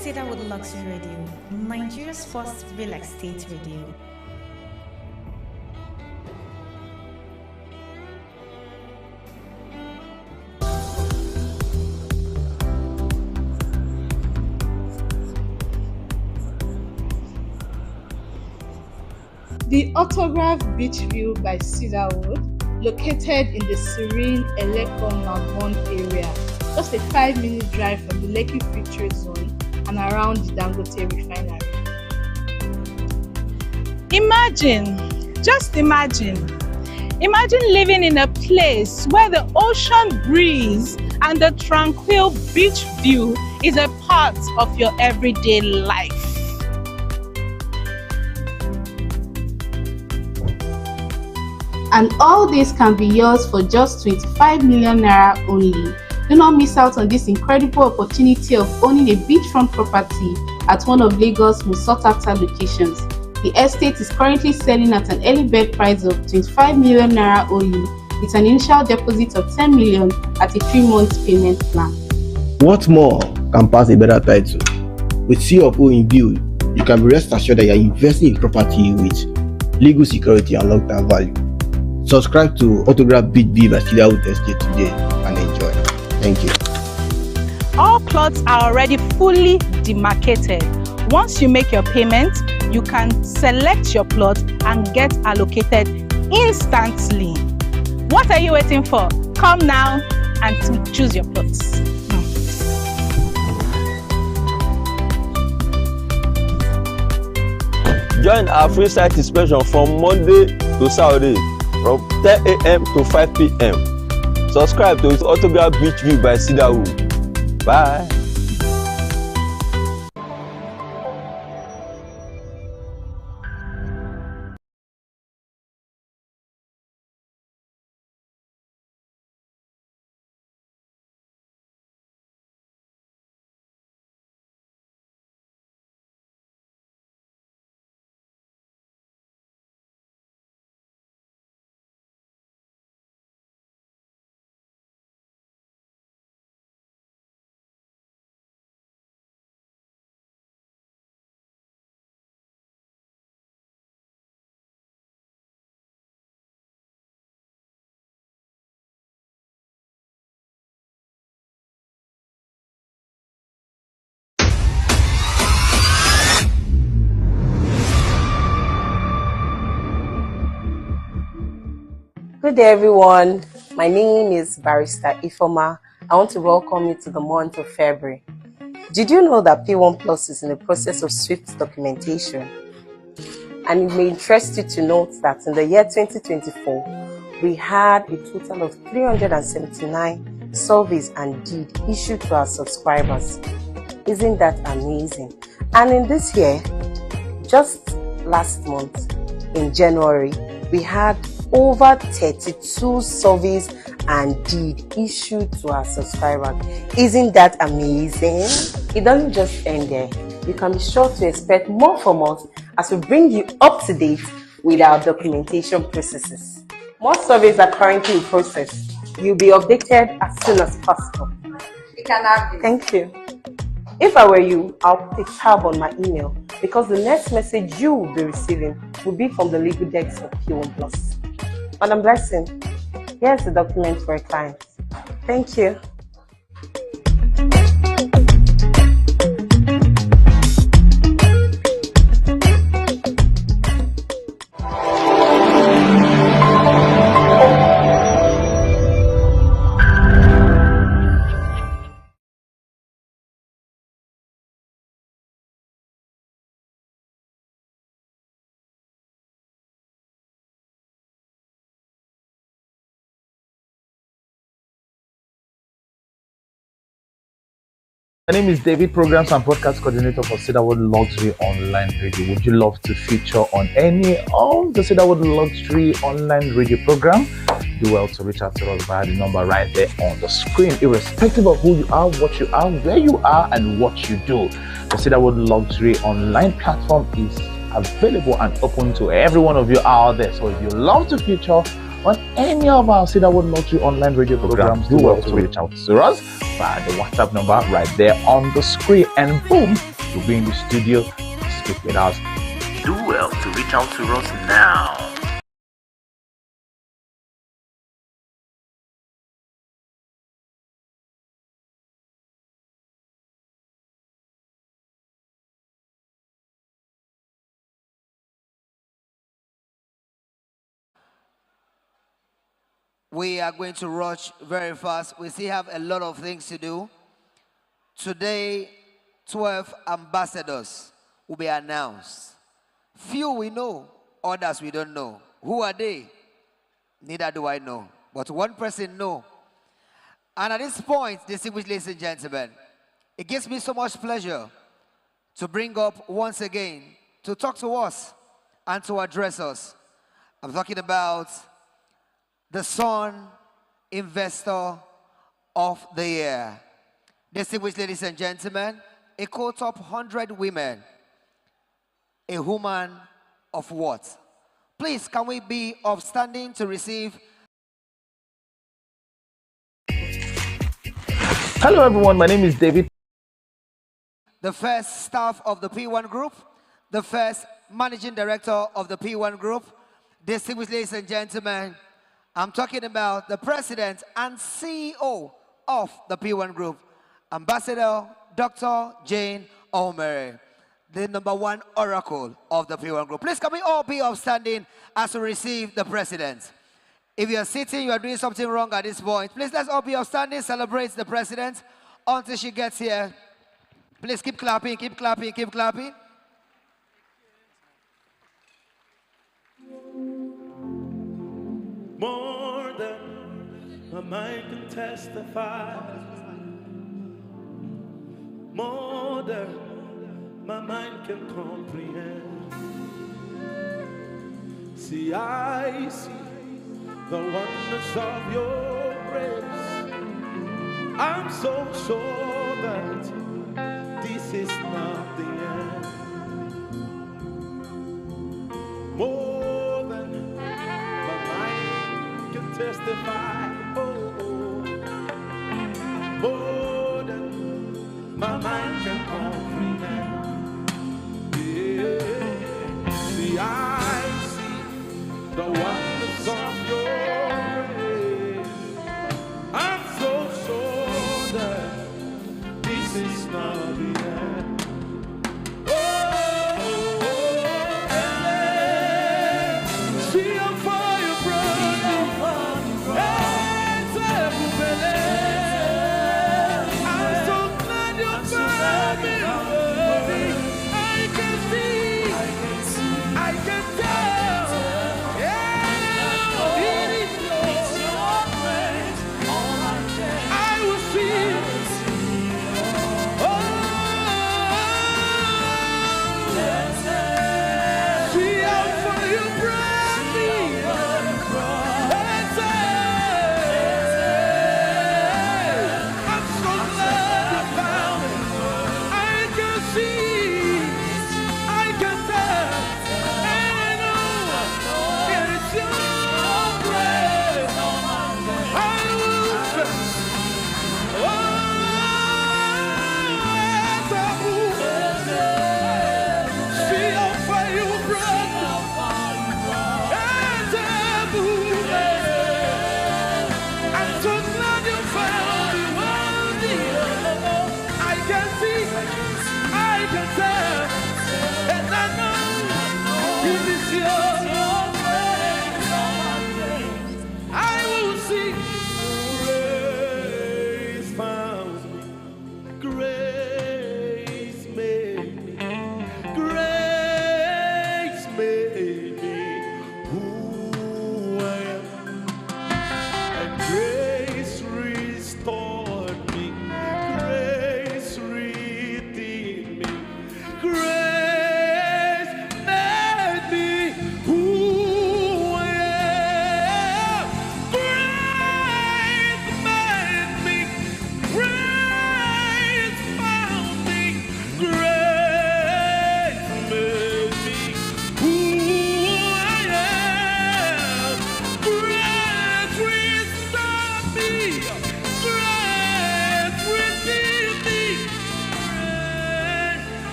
Cedarwood Luxury Radio, Nigeria's first real estate radio. The Autograph Beach View by Cedarwood, located in the serene Eleko-Malbon area, just a 5-minute drive from the Lekki Free Trade Zone and around the Dangote refinery. Just imagine living in a place where the ocean breeze and the tranquil beach view is a part of your everyday life. And all this can be yours for just 25 million naira only. Do not miss out on this incredible opportunity of owning a beachfront property at one of Lagos' most sought-after locations. The estate is currently selling at an early bird price of 25 million naira only, with an initial deposit of 10 million at a 3-month payment plan. What more can pass a better title? With C of O in view, you can be rest assured that you are investing in property with legal security and long-term value. Subscribe to Autograph Beach View by Cedarwood Estate today and enjoy. Thank you. All plots are already fully demarcated. Once you make your payment, you can select your plot and get allocated instantly. What are you waiting for? Come now and choose your plots. Join our free site inspection from Monday to Saturday from 10 a.m. to 5 p.m. Subscribe to Autograph Beach View by Cedarwood. Bye. Good day, everyone. My name is Barrister Ifoma. I want to welcome you to the month of February. Did you know that P1 Plus is in the process of swift documentation? And it may interest you to note that in the year 2024, we had a total of 379 surveys and deed issued to our subscribers. Isn't that amazing? And in this year, just last month, in January, we had over 32 surveys and deed issued to our subscribers. Isn't that amazing? It doesn't just end there. You can be sure to expect more from us as we bring you up to date with our documentation processes. More surveys are currently in process. You'll be updated as soon as possible. You can have it. Thank you. If I were you, I'll put a tab on my email because the next message you will be receiving will be from the legal desk of P1 Plus. Madam Blessing, here's the document for a client. Thank you. My name is David, Programs and Broadcast Coordinator for Cedarwood Luxury Online Radio. Would you love to feature on any of the Cedarwood Luxury Online Radio program? Do well to reach out to us via the number right there on the screen, irrespective of who you are, what you are, where you are, and what you do. The Cedarwood Luxury Online platform is available and open to every one of you out there. So if you love to feature on any of our Cedarwood Luxury Online Radio programs, do well to reach out to us via the WhatsApp number right there on the screen. And boom, You'll be in the studio to speak with us. Do well to reach out to us now. We are going to rush very fast. We still have a lot of things to do. Today, 12 ambassadors will be announced. Few we know, others we don't know. Who are they? Neither do I know. But one person know. And at this point, distinguished ladies and gentlemen, it gives me so much pleasure to bring up once again, to talk to us and to address us. I'm talking about the Sun Investor of the Year. Distinguished ladies and gentlemen, a quote of 100 women, a woman of what? Please, can we be upstanding to receive? Hello everyone, my name is David. The first staff of the P1 Group, the first managing director of the P1 Group. Distinguished ladies and gentlemen, I'm talking about the president and CEO of the P1 Group, Ambassador Dr. Jane Omeri, the #1 oracle of the P1 Group. Please, can we all be upstanding as we receive the president? If you are sitting, you are doing something wrong at this point. Please, let's all be upstanding, celebrate the president until she gets here. Please keep clapping, keep clapping, keep clapping. More than my mind can testify. More than my mind can comprehend. See, I see the wonders of your grace. I'm so sure that this is not the end. More than my mind can testify. Oh, more than my mind can comprehend. Yeah. See, I see the wonders of your grace. I'm so sure that this is not the end. See, I'm fire burning.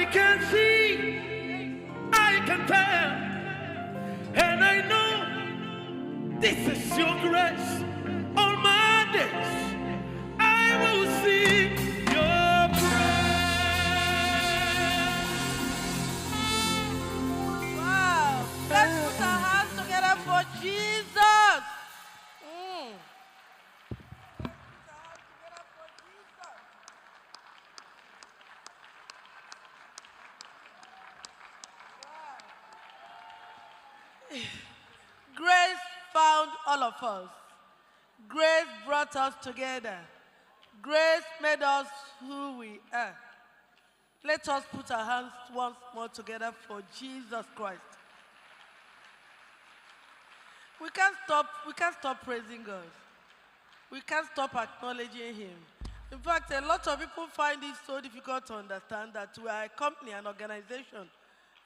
I can see, I can tell, and I know this is your grace. All my days, I will sing your praise. Wow. Let's put our hands together for Jesus. Grace found all of us. Grace brought us together. Grace made us who we are. Let us put our hands once more together for Jesus Christ. We can't stop praising God. We can't stop acknowledging Him. In fact, a lot of people find it so difficult to understand that we are a company, an organization,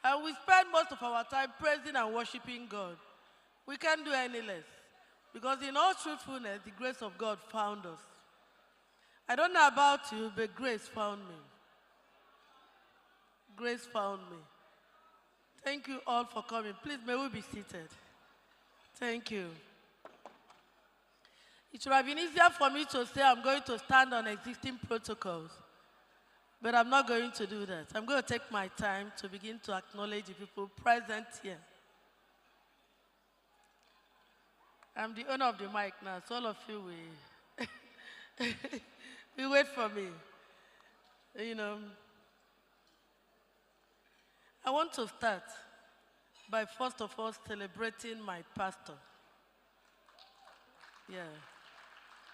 and we spend most of our time praising and worshiping God. We can't do any less, because in all truthfulness, the grace of God found us. I don't know about you, but grace found me. Grace found me. Thank you all for coming. Please, may we be seated. Thank you. It would have been easier for me to say I'm going to stand on existing protocols, but I'm not going to do that. I'm going to take my time to begin to acknowledge the people present here. I'm the owner of the mic now, so all of you will wait for me. You know, I want to start by first of all celebrating my pastor. Yeah,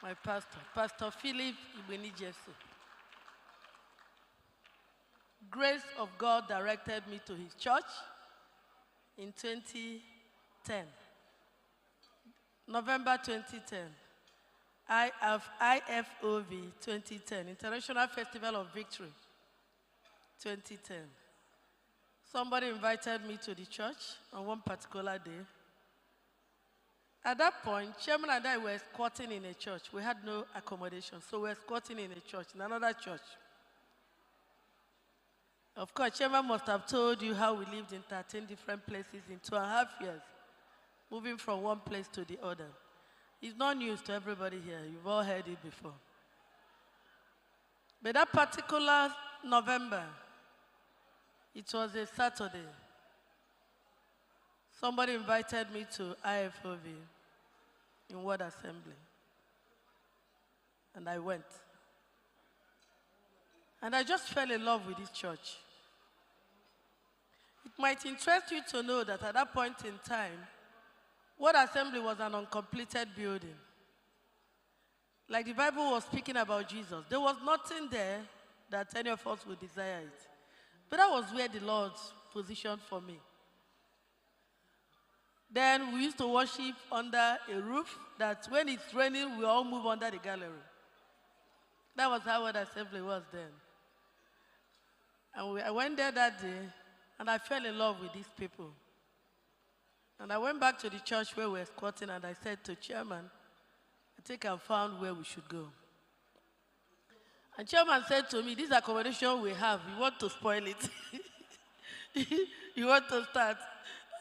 my pastor, Pastor Philip Ibenijesu. Grace of God directed me to his church in 2010. November 2010. IFOV 2010, International Festival of Victory 2010. Somebody invited me to the church on one particular day. At that point, Chairman and I were squatting in a church. We had no accommodation, so we were squatting in a church, in another church. Of course, Chairman must have told you how we lived in 13 different places in 2.5 years, moving from one place to the other. It's not news to everybody here. You've all heard it before. But that particular November, it was a Saturday. Somebody invited me to IFOV in Word Assembly. And I went. And I just fell in love with this church. It might interest you to know that at that point in time, Word Assembly was an uncompleted building. Like the Bible was speaking about Jesus. There was nothing there that any of us would desire it. But that was where the Lord positioned for me. Then we used to worship under a roof that when it's raining, we all move under the gallery. That was how Word Assembly was then. And I went there that day, and I fell in love with these people. And I went back to the church where we were squatting, and I said to Chairman, I think I found where we should go. And Chairman said to me, this accommodation we have, you want to spoil it? You want to start?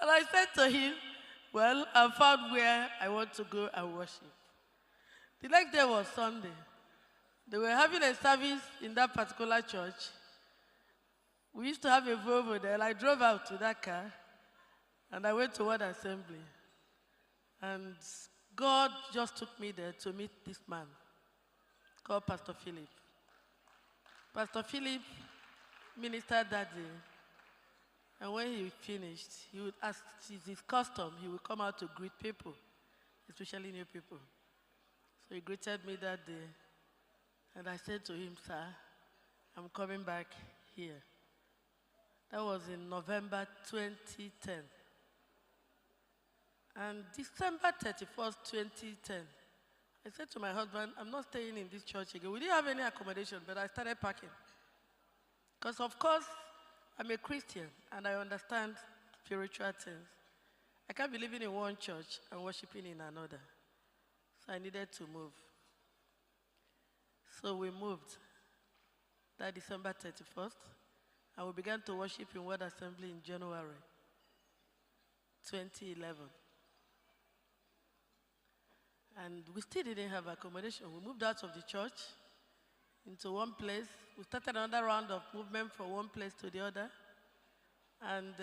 And I said to him, well, I found where I want to go and worship. The next day was Sunday. They were having a service in that particular church. We used to have a Volvo there. I drove out to that car, and I went to Word Assembly. And God just took me there to meet this man called Pastor Philip. Pastor Philip ministered that day. And when he finished, he would ask, it's his custom, he would come out to greet people, especially new people. So he greeted me that day. And I said to him, sir, I'm coming back here. That was in November 2010. And December 31st, 2010, I said to my husband, I'm not staying in this church again. We didn't have any accommodation, but I started packing. Because of course, I'm a Christian, and I understand spiritual things. I can't be living in one church and worshiping in another. So I needed to move. So we moved that December 31st, and we began to worship in Word Assembly in January 2011. And we still didn't have accommodation. We moved out of the church into one place. We started another round of movement from one place to the other. And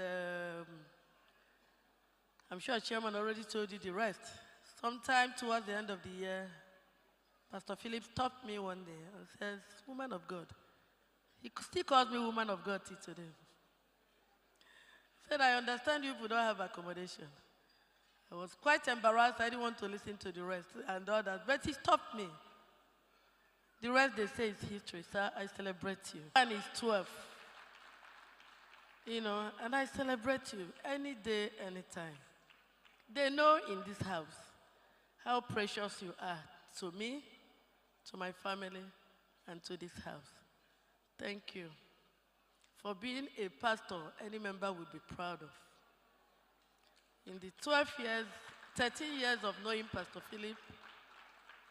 I'm sure Chairman already told you the rest. Sometime towards the end of the year, Pastor Philip stopped me one day and says, "Woman of God." He still calls me woman of God till today. He said, "I understand you don't have accommodation." I was quite embarrassed. I didn't want to listen to the rest and others, but he stopped me. The rest they say is history. Sir, I celebrate you. And it's 12. You know, and I celebrate you any day, anytime. They know in this house how precious you are to me, to my family, and to this house. Thank you for being a pastor any member would be proud of. In the 12 years, 13 years of knowing Pastor Philip,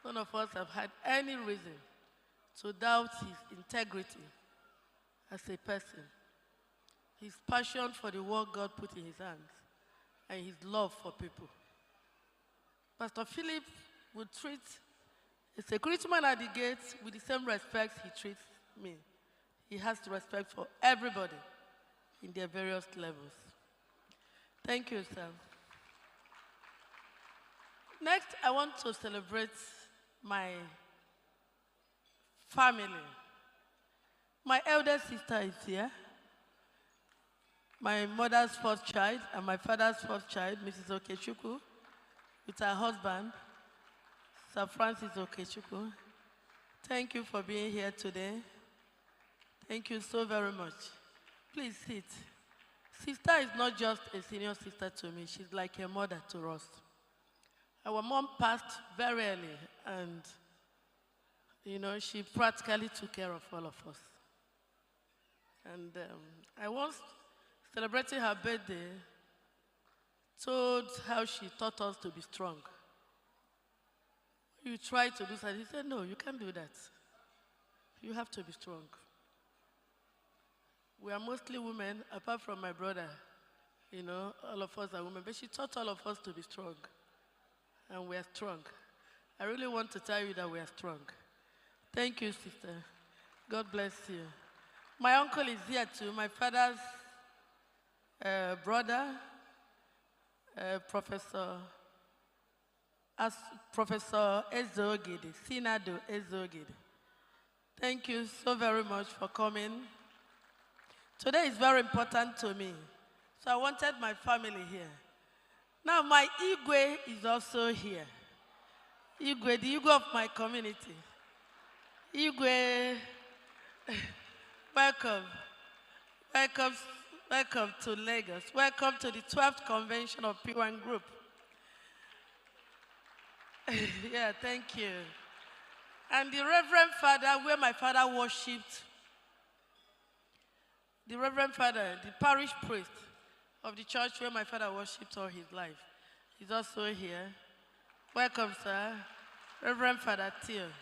none of us have had any reason to doubt his integrity as a person, his passion for the work God put in his hands, and his love for people. Pastor Philip would treat a security man at the gate with the same respect he treats me. He has respect for everybody in their various levels. Thank you, sir. Next, I want to celebrate my family. My eldest sister is here. My mother's first child and my father's first child, Mrs. Okechukwu, with her husband, Sir Francis Okechukwu. Thank you for being here today. Thank you so very much. Please sit. Sister is not just a senior sister to me. She's like a mother to us. Our mom passed very early, and, you know, she practically took care of all of us. And I once, celebrating her birthday, told how she taught us to be strong. You try to do something, she said, "No, you can't do that. You have to be strong." We are mostly women, apart from my brother. You know, all of us are women, but she taught all of us to be strong. And we are strong. I really want to tell you that we are strong. Thank you, sister. God bless you. My uncle is here too, my father's brother, Professor Ezogide, Sinado Ezogide. Thank you so very much for coming. Today is very important to me, so I wanted my family here. Now my Igwe is also here. Igwe, the Igwe of my community. Igwe, welcome. Welcome to Lagos. Welcome to the 12th convention of P1 Group. Yeah, thank you. And the Reverend Father, where my father worshipped, the Reverend Father, the parish priest of the church where my father worshipped all his life, is also here. Welcome, sir. Reverend Father Theo.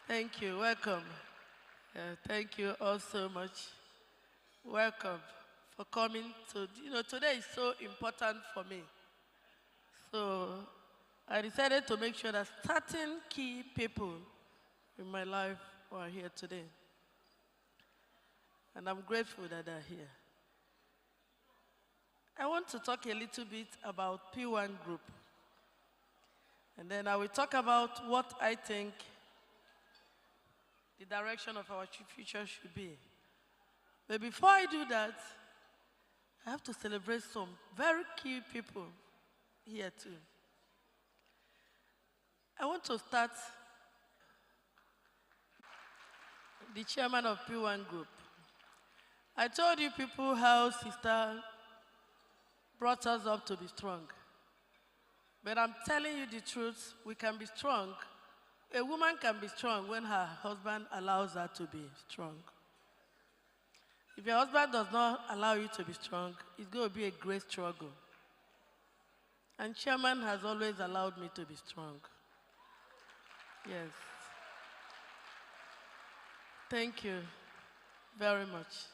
Thank you. Welcome. Thank you all so much. Welcome for coming to, you know, today is so important for me. So I decided to make sure that certain key people in my life are here today. And I'm grateful that they're here. I want to talk a little bit about P1 Group. And then I will talk about what I think the direction of our future should be. But before I do that, I have to celebrate some very key people here too. I want to start the chairman of P1 Group. I told you people how sister brought us up to be strong. But I'm telling you the truth, we can be strong. A woman can be strong when her husband allows her to be strong. If your husband does not allow you to be strong, it's going to be a great struggle. And chairman has always allowed me to be strong. Yes. Thank you very much.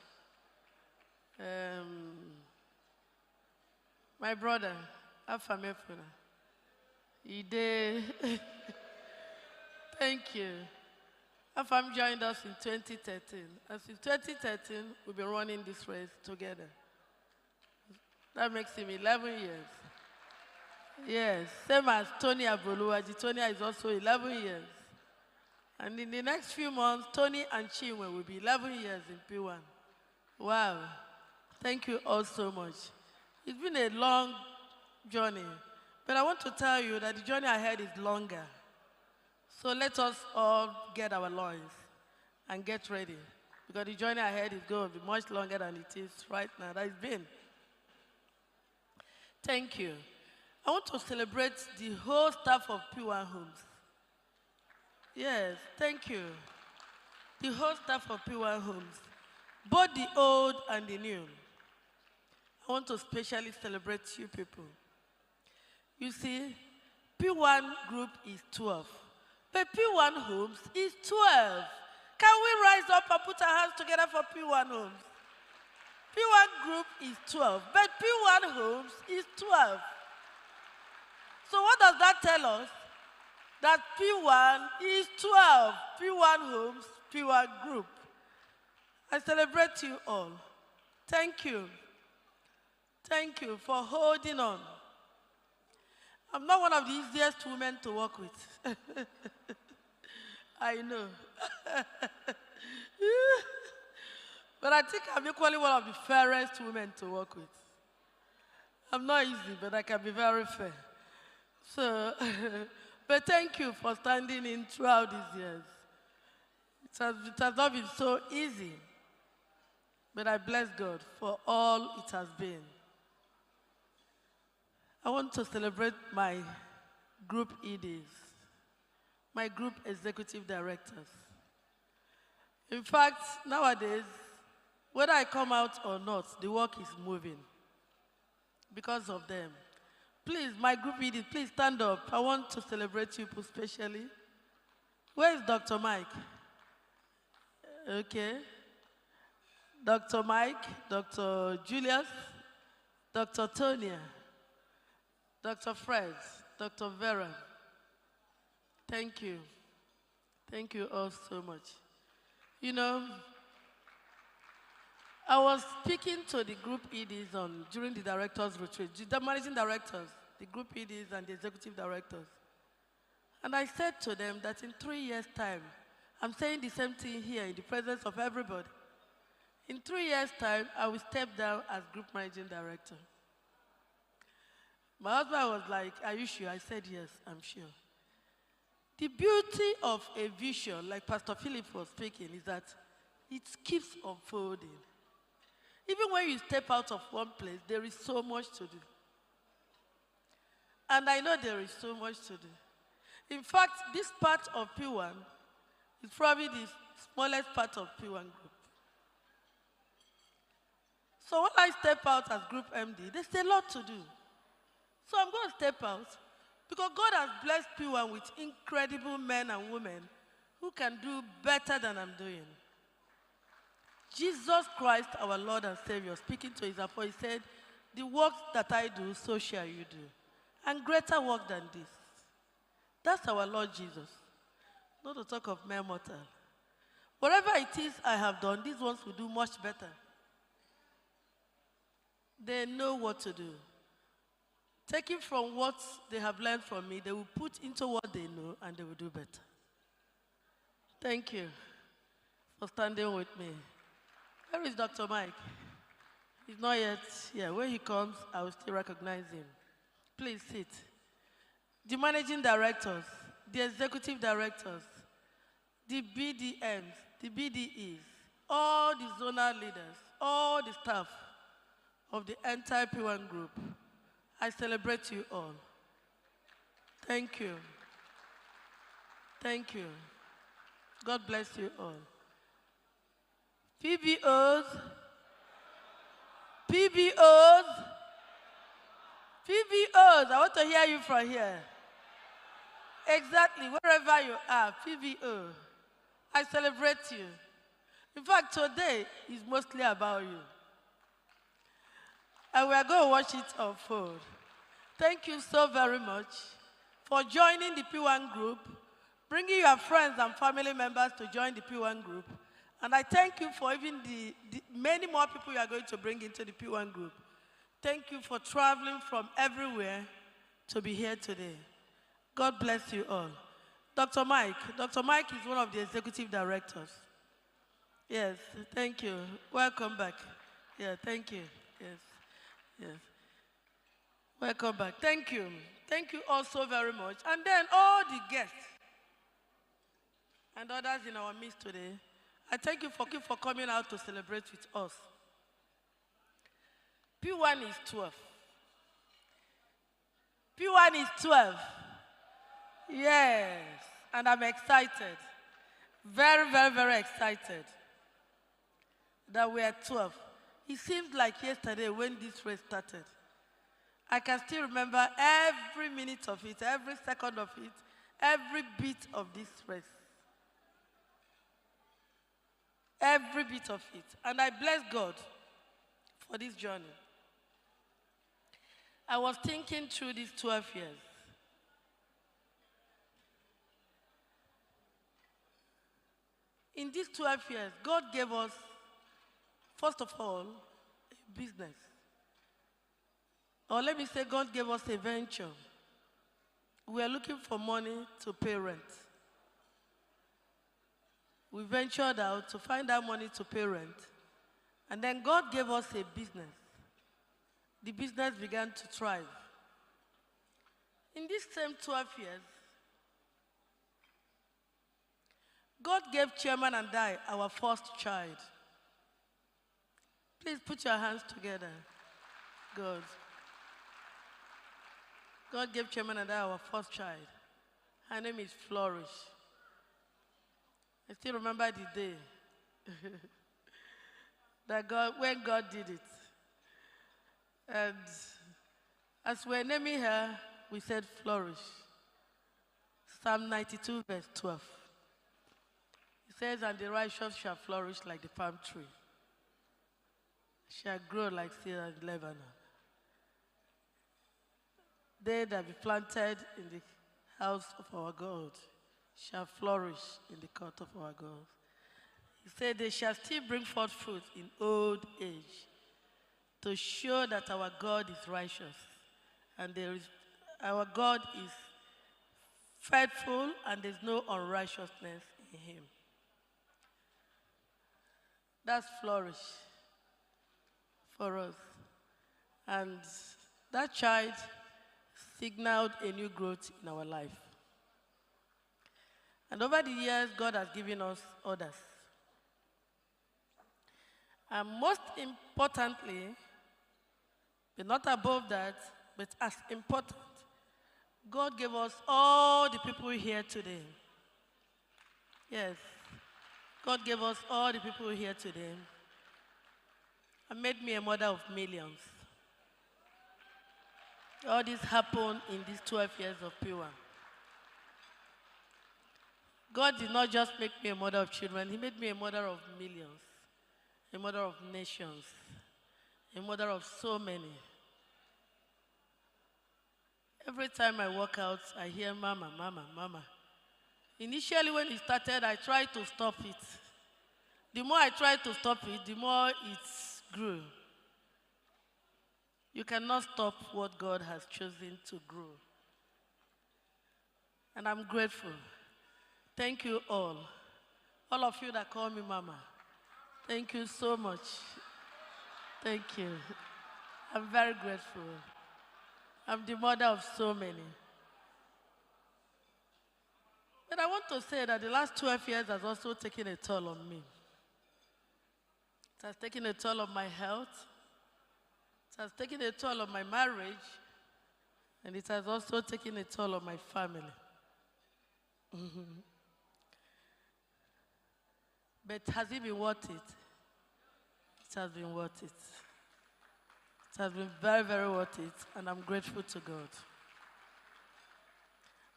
My brother, Afamefuna, he did. Thank you. Afam joined us in 2013. And since 2013, we've been running this race together. That makes him 11 years. Yes, same as Tony Aboluwaji. Tony is also 11 years. And in the next few months, Tony and Chinwe will be 11 years in P1. Wow. Thank you all so much. It's been a long journey, but I want to tell you that the journey ahead is longer. So let us all get our loins and get ready, because the journey ahead is going to be much longer than it is right now. That it's been. Thank you. I want to celebrate the whole staff of P1 Homes. Yes, thank you. The whole staff of P1 Homes, both the old and the new. I want to specially celebrate you people. You see, P1 group is 12, but P1 Homes is 12. Can we rise up and put our hands together for P1 Homes? P1 group is 12, but P1 Homes is 12. So what does that tell us? That P1 is 12. P1 Homes, P1 group. I celebrate you all. Thank you. Thank you for holding on. I'm not one of the easiest women to work with. I know. But I think I'm equally one of the fairest women to work with. I'm not easy, but I can be very fair. So, but thank you for standing in throughout these years. It has not been so easy, but I bless God for all it has been. I want to celebrate my group EDs, my group executive directors. In fact, nowadays, whether I come out or not, the work is moving because of them. Please, my group EDs, please stand up. I want to celebrate you especially. Where is Dr. Mike? Okay. Dr. Mike, Dr. Julius, Dr. Tonia, Dr. Fred, Dr. Vera. Thank you. Thank you all so much. You know, I was speaking to the group EDs during the directors' retreat, the managing directors, the group EDs and the executive directors. And I said to them that in 3 years' time, I'm saying the same thing here in the presence of everybody. In 3 years' time, I will step down as group managing director. My husband was like, are you sure? I said, yes, I'm sure. The beauty of a vision, like Pastor Philip was speaking, is that it keeps unfolding. Even when you step out of one place, there is so much to do. And I know there is so much to do. In fact, this part of P1 is probably the smallest part of P1 group. So when I step out as group MD, there's a lot to do. So I'm going to step out because God has blessed P1 with incredible men and women who can do better than I'm doing. Jesus Christ, our Lord and Savior, speaking to his apostle, he said, the work that I do, so shall you do. And greater work than this. That's our Lord Jesus. Not to talk of mere mortal. Whatever it is I have done, these ones will do much better. They know what to do. Taking from what they have learned from me, they will put into what they know and they will do better. Thank you for standing with me. Where is Dr. Mike? He's not yet here. When he comes, I will still recognize him. Please sit. The managing directors, the executive directors, the BDMs, the BDEs, all the zonal leaders, all the staff of the entire P1 group, I celebrate you all. Thank you. Thank you. God bless you all. PBOs, PBOs, PBOs, I want to hear you from here. Exactly, wherever you are, PBO. I celebrate you. In fact, today is mostly about you. and we are going to watch it unfold. Thank you so very much for joining the P1 group, bringing your friends and family members to join the P1 group. And I thank you for even the many more people you are going to bring into the P1 group. Thank you for traveling from everywhere to be here today. God bless you all. Dr. Mike is one of the executive directors. Yes, thank you. Welcome back. Yeah, thank you. Yes, yes. Welcome back. Thank you. Thank you all so very much. And then all the guests and others in our midst today, I thank you for coming out to celebrate with us. P1 is 12. P1 is 12. Yes, and I'm excited. Very, very, very excited that we are 12. It seems like yesterday when this race started. I can still remember every minute of it, every second of it, every bit of this race. Every bit of it. And I bless God for this journey. I was thinking through these 12 years. In these 12 years, God gave us, first of all, a business. Or let me say, God gave us a venture. We are looking for money to pay rent. We ventured out to find out money to pay rent. And then God gave us a business. The business began to thrive. In these same 12 years, God gave Chairman and I our first child. Please put your hands together. God. God gave Chairman and I our first child. Her name is Flourish. I still remember the day that when God did it. And as we're naming her, we said Flourish. Psalm 92, verse 12. It says, and the righteous shall flourish like the palm tree, shall grow like cedar in Lebanon. They that be planted in the house of our God shall flourish in the court of our God. He said, they shall still bring forth fruit in old age, to show that our God is righteous, and our God is faithful, and there's no unrighteousness in him. That's flourish for us. And that child signaled a new growth in our life. And over the years, God has given us others. And most importantly, but not above that, but as important, God gave us all the people here today. Yes. God gave us all the people here today and made me a mother of millions. All this happened in these 12 years of P1. God did not just make me a mother of children, he made me a mother of millions, a mother of nations, a mother of so many. Every time I walk out, I hear mama, mama, mama. Initially when it started, I tried to stop it. The more I tried to stop it, the more it grew. You cannot stop what God has chosen to grow. And I'm grateful. Thank you all. All of you that call me mama. Thank you so much. Thank you. I'm very grateful. I'm the mother of so many. But I want to say that the last 12 years has also taken a toll on me. It has taken a toll on my health. It has taken a toll on my marriage. And it has also taken a toll on my family. But has it been worth it? It has been worth it. It has been very, very worth it, and I'm grateful to God.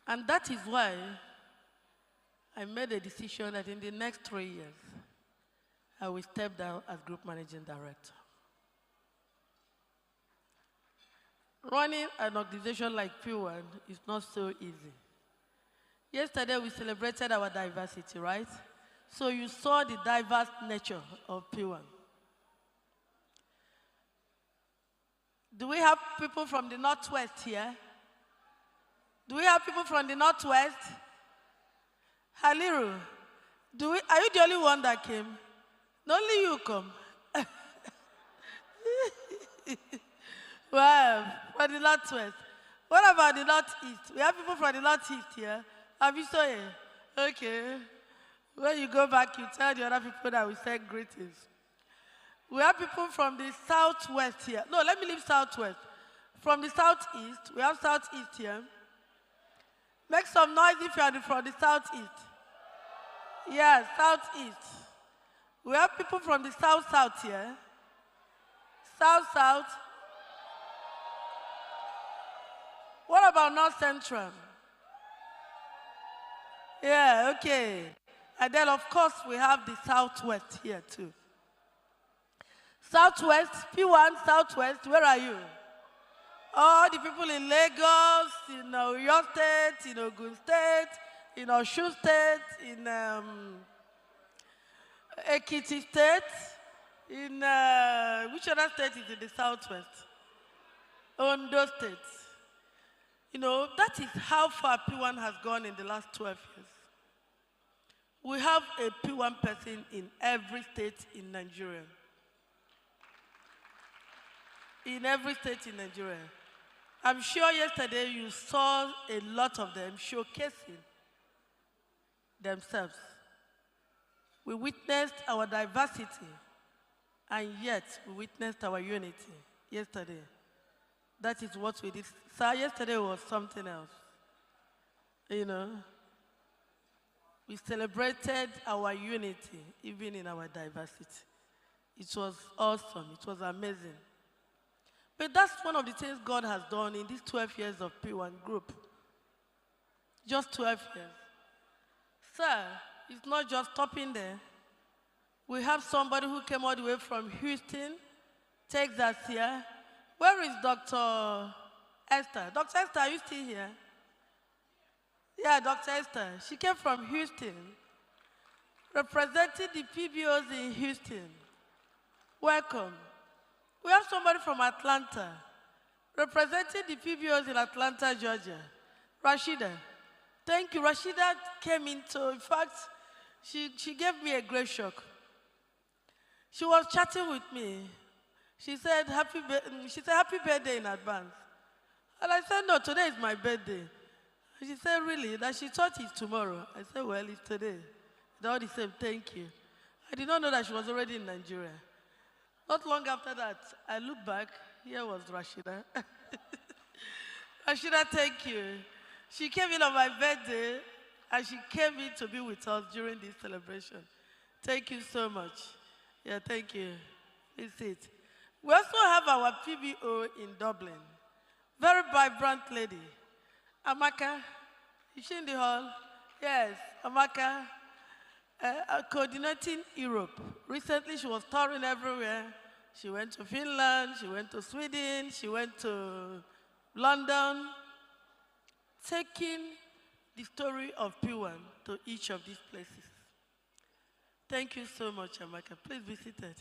And that is why I made a decision that in the next 3 years, I will step down as Group Managing Director. Running an organization like P1 is not so easy. Yesterday we celebrated our diversity, right? So you saw the diverse nature of P1. Do we have people from the Northwest here? Do we have people from the Northwest? Haliru, are you the only one that came? Not only you come. Wow, from the Northwest. What about the Northeast? We have people from the Northeast here. Have you saw it? Okay. When you go back, you tell the other people that we send greetings. We have people from the Southwest here. No, let me leave Southwest. From the Southeast, we have Southeast here. Make some noise if you are from the Southeast. Yes, Southeast. We have people from the South here. South. What about North Central? Yeah, okay. And then, of course, we have the Southwest here, too. Southwest, P1, Southwest, where are you? All the people in Lagos, in Oyo State, in Ogun State, in Osun State, in Ekiti State, in which other state is in the Southwest? Ondo State. You know, that is how far P1 has gone in the last 12 years. We have a P1 person in every state in Nigeria. In every state in Nigeria. I'm sure yesterday you saw a lot of them showcasing themselves. We witnessed our diversity, and yet we witnessed our unity yesterday. That is what we did. So yesterday was something else. You know, we celebrated our unity, even in our diversity. It was awesome. It was amazing. But that's one of the things God has done in these 12 years of P1 group. Just 12 years. Sir, it's not just stopping there. We have somebody who came all the way from Houston, Texas here. Where is Dr. Esther? Dr. Esther, are you still here? Yeah, Dr. Esther. She came from Houston, representing the PBOs in Houston. Welcome. We have somebody from Atlanta, representing the PBOs in Atlanta, Georgia. Rashida. Thank you. Rashida came into, in fact, she gave me a great shock. She was chatting with me. She said, happy birthday in advance. And I said, no, today is my birthday. And she said, really? That she thought it's tomorrow. I said, well, it's today. They're all the same, thank you. I did not know that she was already in Nigeria. Not long after that, I looked back, here was Rashida. Rashida, thank you. She came in on my birthday, and she came in to be with us during this celebration. Thank you so much. Yeah, thank you. Please sit. We also have our PBO in Dublin. Very vibrant lady. Amaka, is she in the hall? Yes, Amaka, coordinating Europe. Recently, she was touring everywhere. She went to Finland, she went to Sweden, she went to London, taking the story of P1 to each of these places. Thank you so much, Amaka. Please be seated.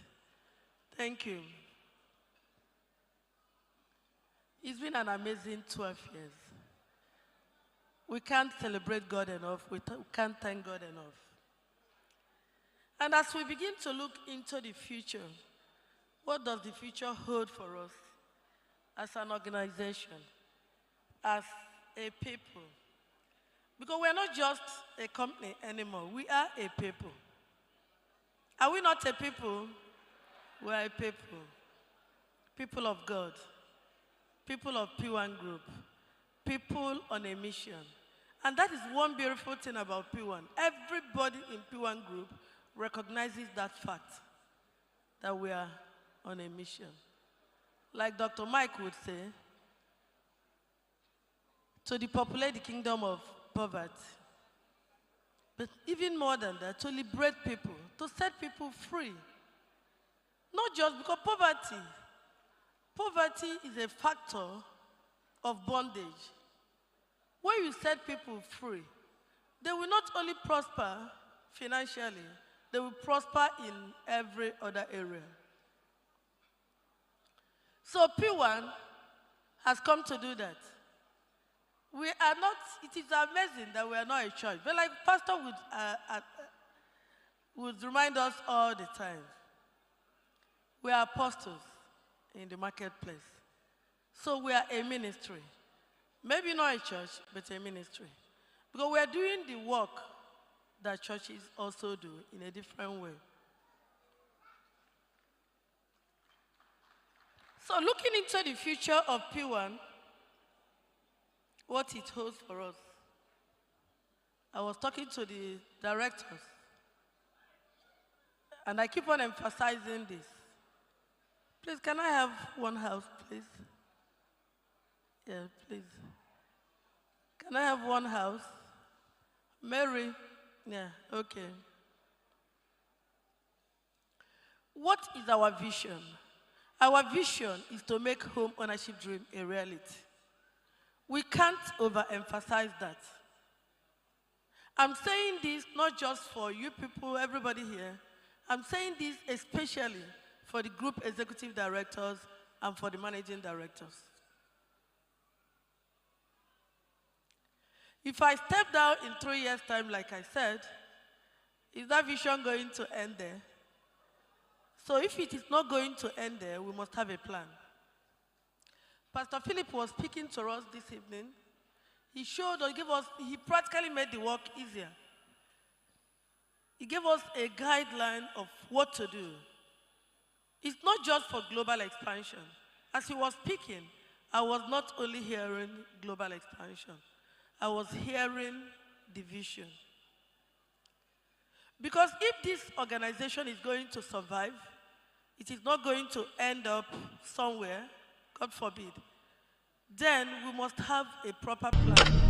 Thank you. It's been an amazing 12 years. We can't celebrate God enough. We can't thank God enough. And as we begin to look into the future, what does the future hold for us as an organization, as a people? Because we're not just a company anymore. We are a people. Are we not a people? We are a people. People of God. People of P1 Group. People on a mission. And that is one beautiful thing about P1. Everybody in P1 Group recognizes that fact, that we are on a mission. Like Dr. Mike would say, to depopulate the kingdom of poverty. But even more than that, to liberate people, to set people free. Not just because poverty is a factor of bondage. When you set people free, they will not only prosper financially, they will prosper in every other area. So P1 has come to do that. We are not, it is amazing that we are not a church, but like Pastor would remind us all the time, we are apostles in the marketplace. So we are a ministry. Maybe not a church, but a ministry. Because we are doing the work that churches also do in a different way. So looking into the future of P1, what it holds for us. I was talking to the directors, and I keep on emphasizing this. Please, can I have one house, please? Yeah, please. Can I have one house? Mary? Yeah, okay. What is our vision? Our vision is to make home ownership dream a reality. We can't overemphasize that. I'm saying this not just for you people, everybody here. I'm saying this especially for the group executive directors and for the managing directors. If I step down in 3 years' time, like I said, is that vision going to end there? So if it is not going to end there, we must have a plan. Pastor Philip was speaking to us this evening. He showed or gave us, he practically made the work easier. He gave us a guideline of what to do. It's not just for global expansion. As he was speaking, I was not only hearing global expansion, I was hearing division. Because if this organization is going to survive, it is not going to end up somewhere, God forbid, then we must have a proper plan.